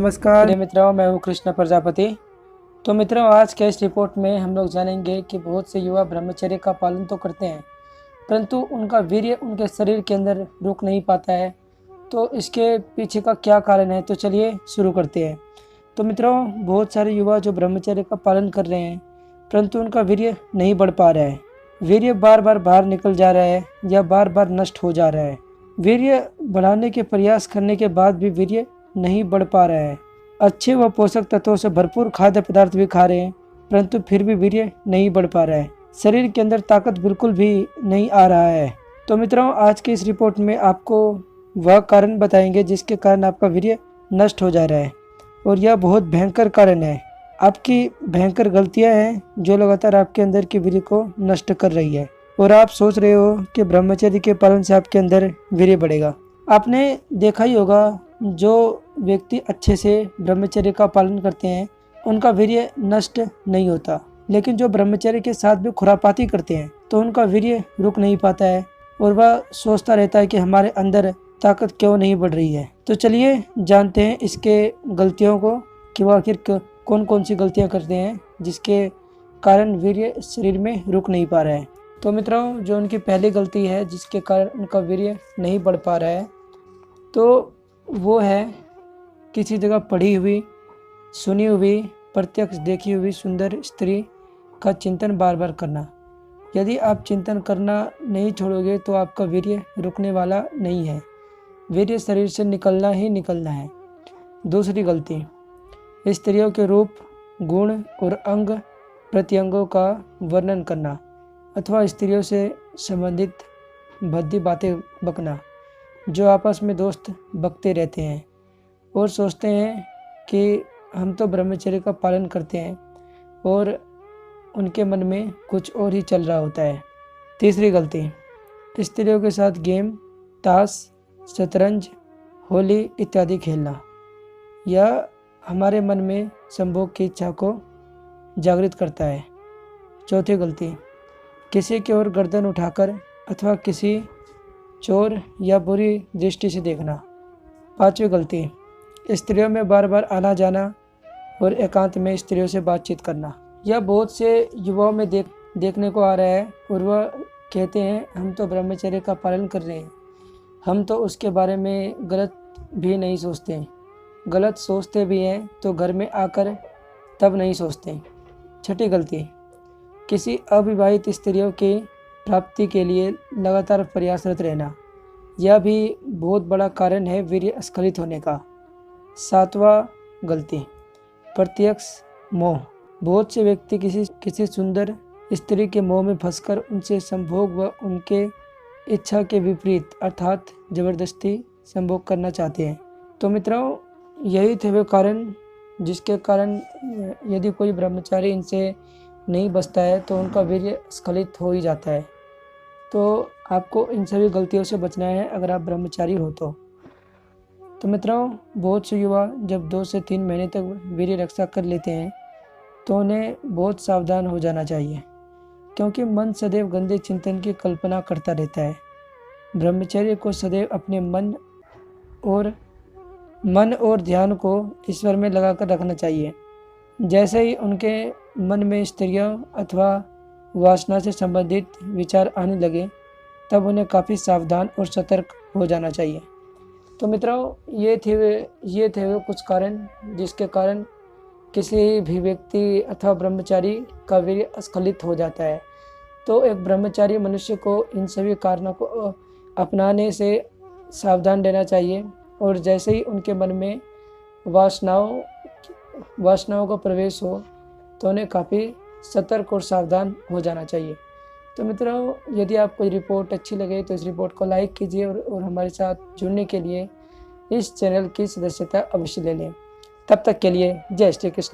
नमस्कार। प्रिय मित्रों, मैं हूँ कृष्ण प्रजापति। तो मित्रों, आज के इस रिपोर्ट में हम लोग जानेंगे कि बहुत से युवा ब्रह्मचर्य का पालन तो करते हैं, परंतु उनका वीर्य उनके शरीर के अंदर रुक नहीं पाता है। तो इसके पीछे का क्या कारण है, तो चलिए शुरू करते हैं। तो मित्रों, बहुत सारे युवा जो ब्रह्मचर्य का पालन कर रहे हैं, परंतु उनका वीर्य नहीं बढ़ पा रहा है। वीर्य बार बार बाहर निकल जा रहा है या बार बार नष्ट हो जा रहा है। वीर्य बढ़ाने के प्रयास करने के बाद भी वीर्य नहीं बढ़ पा रहा है। अच्छे व पोषक तत्वों से भरपूर खाद्य पदार्थ भी खा रहे हैं, परंतु फिर भी वीर्य नहीं बढ़ पा रहा है। शरीर के अंदर ताकत बिल्कुल भी नहीं आ रहा है। तो मित्रों, आज की इस रिपोर्ट में आपको वह कारण बताएंगे जिसके कारण आपका वीर्य नष्ट हो जा रहा है, और यह बहुत भयंकर कारण है। आपकी भयंकर गलतियां हैं जो लगातार आपके अंदर के वीर्य को नष्ट कर रही है, और आप सोच रहे हो कि ब्रह्मचर्य के पालन से आपके अंदर वीर्य बढ़ेगा। आपने देखा ही होगा, जो व्यक्ति अच्छे से ब्रह्मचर्य का पालन करते हैं उनका वीर्य नष्ट नहीं होता, लेकिन जो ब्रह्मचर्य के साथ भी खुरापाती करते हैं तो उनका वीर्य रुक नहीं पाता है, और वह सोचता रहता है कि हमारे अंदर ताकत क्यों नहीं बढ़ रही है। तो चलिए जानते हैं इसके गलतियों को कि वह आखिर कौन कौन सी गलतियां करते हैं जिसके कारण वीर्य शरीर में रुक नहीं पा रहा है। तो मित्रों, जो उनकी पहली गलती है जिसके कारण उनका वीर्य नहीं बढ़ पा रहा है, तो वो है किसी जगह पढ़ी हुई, सुनी हुई, प्रत्यक्ष देखी हुई सुंदर स्त्री का चिंतन बार बार करना। यदि आप चिंतन करना नहीं छोड़ोगे तो आपका वीर्य रुकने वाला नहीं है। वीर्य शरीर से निकलना ही निकलना है। दूसरी गलती, स्त्रियों के रूप, गुण और अंग प्रत्यंगों का वर्णन करना, अथवा स्त्रियों से संबंधित भद्दी बातें बकना। जो आपस में दोस्त बकते रहते हैं और सोचते हैं कि हम तो ब्रह्मचर्य का पालन करते हैं, और उनके मन में कुछ और ही चल रहा होता है। तीसरी गलती, स्त्रियों के साथ गेम, ताश, शतरंज, होली इत्यादि खेलना। यह हमारे मन में संभोग की इच्छा को जागृत करता है। चौथी गलती, किसी की ओर गर्दन उठाकर अथवा किसी चोर या बुरी दृष्टि से देखना। पांचवी गलती, स्त्रियों में बार बार आना जाना और एकांत में स्त्रियों से बातचीत करना। यह बहुत से युवाओं में देखने को आ रहा है, और वह कहते हैं हम तो ब्रह्मचर्य का पालन कर रहे हैं, हम तो उसके बारे में गलत भी नहीं सोचते। गलत सोचते भी हैं तो घर में आकर तब नहीं सोचते। छठी गलती, किसी अविवाहित स्त्रियों की प्राप्ति के लिए लगातार प्रयासरत रहना। यह भी बहुत बड़ा कारण है वीर्य स्खलित होने का। सातवां गलती, प्रत्यक्ष मोह। बहुत से व्यक्ति किसी सुंदर स्त्री के मोह में फंसकर उनसे संभोग व उनके इच्छा के विपरीत अर्थात जबरदस्ती संभोग करना चाहते हैं। तो मित्रों, यही थे वे कारण जिसके कारण यदि कोई ब्रह्मचारी इनसे नहीं बचता है तो उनका वीर्य स्खलित हो ही जाता है। तो आपको इन सभी गलतियों से बचना है अगर आप ब्रह्मचारी हो तो मित्रों, बहुत से युवा जब 2 से 3 महीने तक वीर्य रक्षा कर लेते हैं तो उन्हें बहुत सावधान हो जाना चाहिए, क्योंकि मन सदैव गंदे चिंतन की कल्पना करता रहता है। ब्रह्मचर्य को सदैव अपने मन और ध्यान को ईश्वर में लगाकर रखना चाहिए। जैसे ही उनके मन में स्त्रियों अथवा वासना से संबंधित विचार आने लगे, तब उन्हें काफ़ी सावधान और सतर्क हो जाना चाहिए। तो मित्रों, ये थे वे कुछ कारण जिसके कारण किसी भी व्यक्ति अथवा ब्रह्मचारी का वीर्य स्खलित हो जाता है। तो एक ब्रह्मचारी मनुष्य को इन सभी कारणों को अपनाने से सावधान रहना चाहिए, और जैसे ही उनके मन में वासनाओं का प्रवेश हो तो उन्हें काफ़ी सतर्क और सावधान हो जाना चाहिए। तो मित्रों, यदि आपको ये रिपोर्ट अच्छी लगे तो इस रिपोर्ट को लाइक कीजिए, और हमारे साथ जुड़ने के लिए इस चैनल की सदस्यता अवश्य ले लें। तब तक के लिए जय श्री कृष्ण।